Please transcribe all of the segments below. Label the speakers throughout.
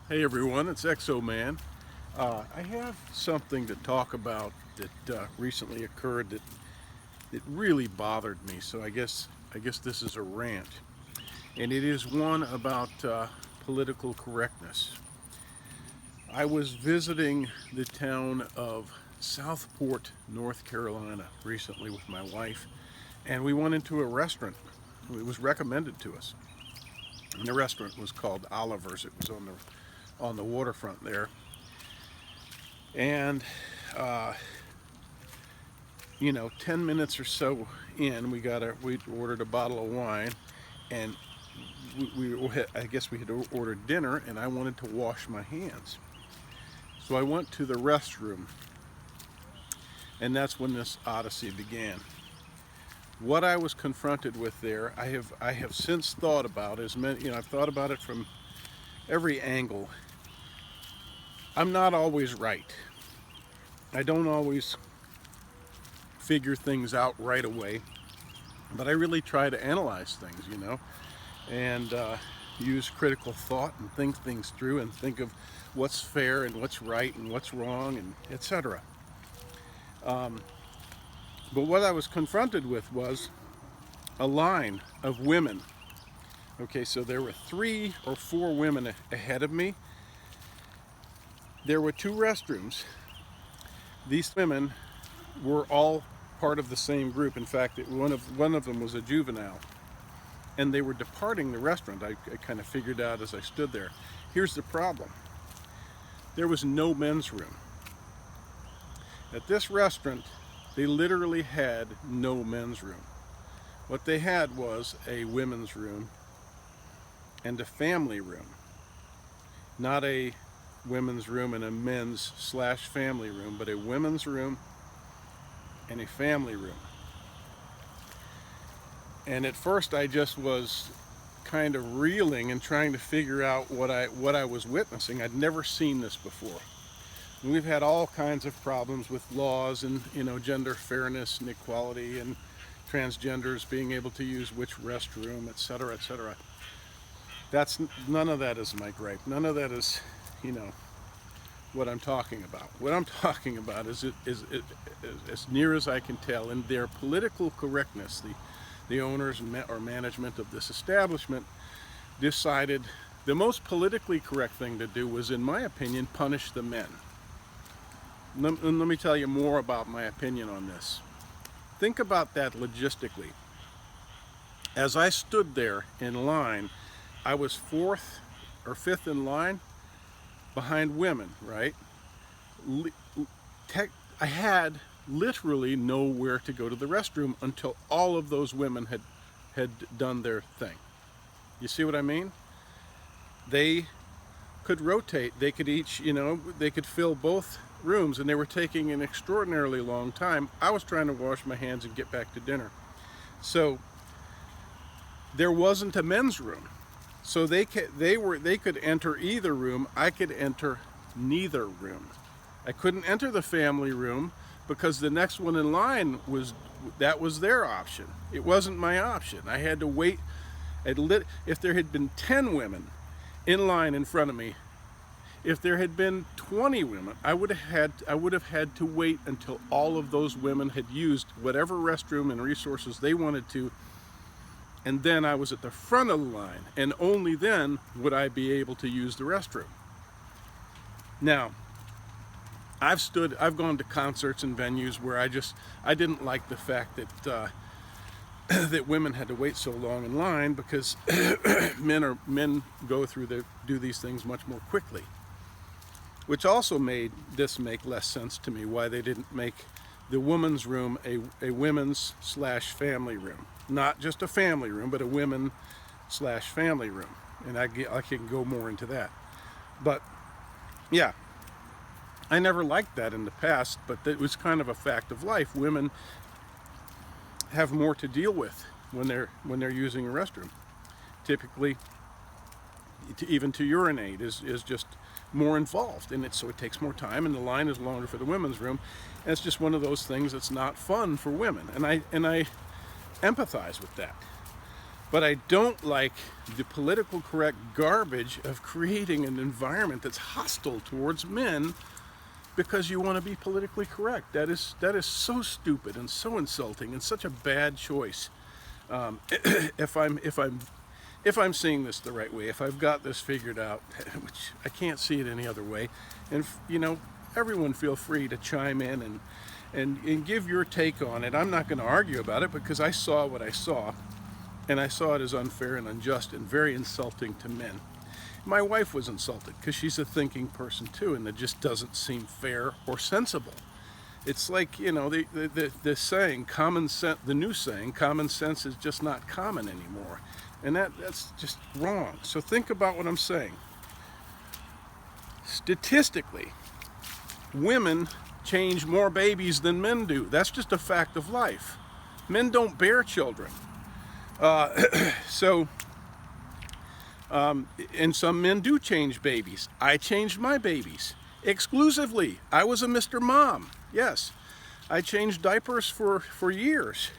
Speaker 1: Hey everyone, it's Exoman. I have something to talk about that recently occurred that really bothered me. So I guess this is a rant, and it is one about political correctness. I was visiting the town of Southport, North Carolina, recently with my wife, and we went into a restaurant. It was recommended to us, and the restaurant was called Oliver's. It was on the waterfront there. And, uh, 10 minutes or so in, we ordered a bottle of wine, and I guess we had ordered dinner, and I wanted to wash my hands. So I went to the restroom, and that's when this odyssey began. What I was confronted with there, I have since thought about as many, I've thought about it from every angle. I'm not always right. I don't always figure things out right away, but I really try to analyze things, and use critical thought and think things through and think of what's fair and what's right and what's wrong and etc. But what I was confronted with was a line of women. Okay, so there were 3 or 4 women ahead of me. There were 2 restrooms. These women were all part of the same group. In fact, one of them was a juvenile, and they were departing the restaurant. I kind of figured out as I stood there. Here's the problem: there was no men's room at this restaurant. They literally had no men's room. What they had was a women's room and a family room, not a women's room and a men's/family room, but a women's room and a family room. And at first I just was kind of reeling and trying to figure out what I was witnessing. I'd never seen this before. And we've had all kinds of problems with laws and gender fairness and equality and transgenders being able to use which restroom, etc., etc. None of that is my gripe. None of that is what I'm talking about. What I'm talking about is as near as I can tell, in their political correctness, the owners or management of this establishment decided the most politically correct thing to do was, in my opinion, punish the men. Let me tell you more about my opinion on this. Think about that logistically. As I stood there in line, I was 4th or 5th in line behind women, right? I had literally nowhere to go to the restroom until all of those women had done their thing. You see what I mean? They could rotate. They could each, they could fill both rooms, and they were taking an extraordinarily long time. I was trying to wash my hands and get back to dinner. So there wasn't a men's room. So they could enter either room. I could enter neither room. I couldn't enter the family room because the next one in line was their option. It wasn't my option. I had to wait. If there had been 10 women in line in front of me, if there had been 20 women, I would have had to wait until all of those women had used whatever restroom and resources they wanted to. And then I was at the front of the line, and only then would I be able to use the restroom. Now, I've gone to concerts and venues where I didn't like the fact that that women had to wait so long in line, because men do these things much more quickly. Which also made this make less sense to me, why they didn't make the women's room a women's/family room. Not just a family room, but a women/family room. And I can go more into that. But yeah, I never liked that in the past, but it was kind of a fact of life. Women have more to deal with when they're using a restroom. Typically, even to urinate is just more involved, and so it takes more time, and the line is longer for the women's room. And it's just one of those things that's not fun for women, and I empathize with that. But I don't like the political correct garbage of creating an environment that's hostile towards men because you want to be politically correct. That is so stupid and so insulting and such a bad choice. If I'm seeing this the right way, if I've got this figured out, which I can't see it any other way, and everyone feel free to chime in and give your take on it. I'm not going to argue about it because I saw what I saw, and I saw it as unfair and unjust and very insulting to men. My wife was insulted because she's a thinking person too, and it just doesn't seem fair or sensible. It's like, the saying, common sense, the new saying, common sense is just not common anymore. And that's just wrong. So think about what I'm saying. Statistically, women change more babies than men do. That's just a fact of life. Men don't bear children. And some men do change babies. I changed my babies exclusively. I was a Mr. Mom. Yes, I changed diapers for years,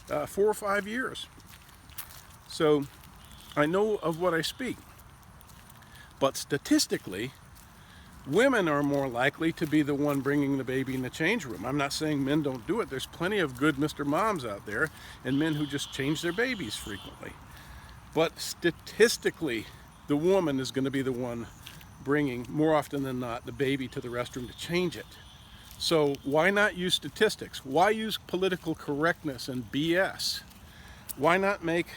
Speaker 1: 4 or 5 years. So I know of what I speak. But statistically, women are more likely to be the one bringing the baby in the change room. I'm not saying men don't do it. There's plenty of good Mr. Moms out there and men who just change their babies frequently. But statistically, the woman is going to be the one bringing, more often than not, the baby to the restroom to change it. So why not use statistics? Why use political correctness and BS? Why not make,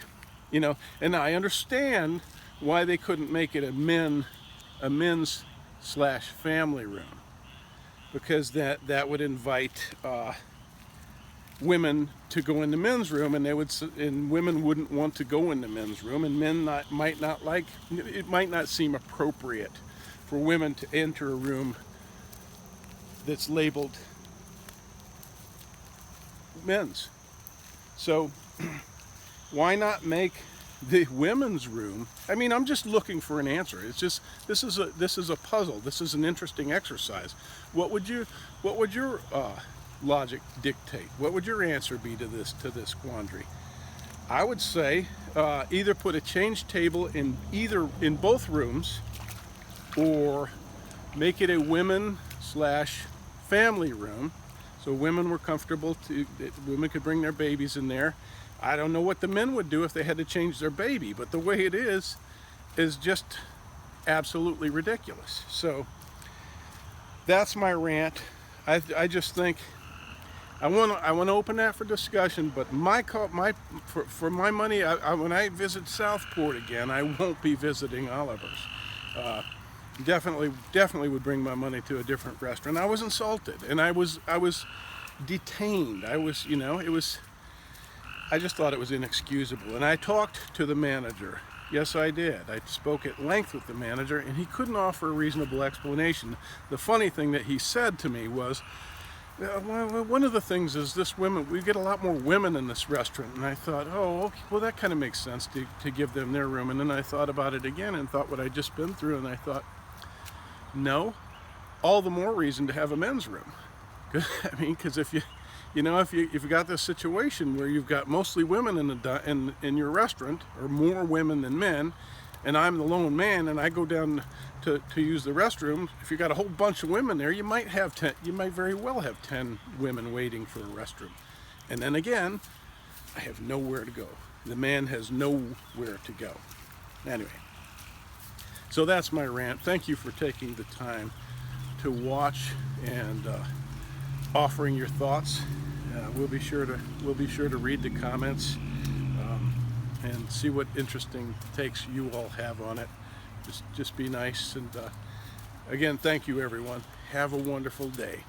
Speaker 1: and I understand why they couldn't make it a men's / family room, because that would invite women to go in the men's room, and women wouldn't want to go in the men's room, and men might not seem appropriate for women to enter a room that's labeled men's. So why not make the women's room? I mean, I'm just looking for an answer. It's just this is a puzzle. This is an interesting exercise. What would your logic dictate? What would your answer be to this quandary? I would say either put a change table in both rooms, or make it a women / family room, so women were comfortable women could bring their babies in there. I don't know what the men would do if they had to change their baby, but the way it is just absolutely ridiculous. So that's my rant. I just think I want to open that for discussion. But for my money, when I visit Southport again, I won't be visiting Oliver's. Definitely would bring my money to a different restaurant. I was insulted, and I was detained. I just thought it was inexcusable. And I talked to the manager. Yes, I did. I spoke at length with the manager, and he couldn't offer a reasonable explanation. The funny thing that he said to me was, one of the things is we get a lot more women in this restaurant. And I thought, oh, okay, well, that kind of makes sense to give them their room. And then I thought about it again and thought what I'd just been through, and I thought, no, all the more reason to have a men's room. I mean, because if you got this situation where you've got mostly women in your restaurant, or more women than men, and I'm the lone man, and I go down to use the restroom, if you got a whole bunch of women there, you might very well have 10 women waiting for a restroom. And then again, I have nowhere to go. The man has nowhere to go. Anyway, so that's my rant. Thank you for taking the time to watch and offering your thoughts. We'll be sure to read the comments and see what interesting takes you all have on it. Just be nice, and again, thank you, everyone. Have a wonderful day.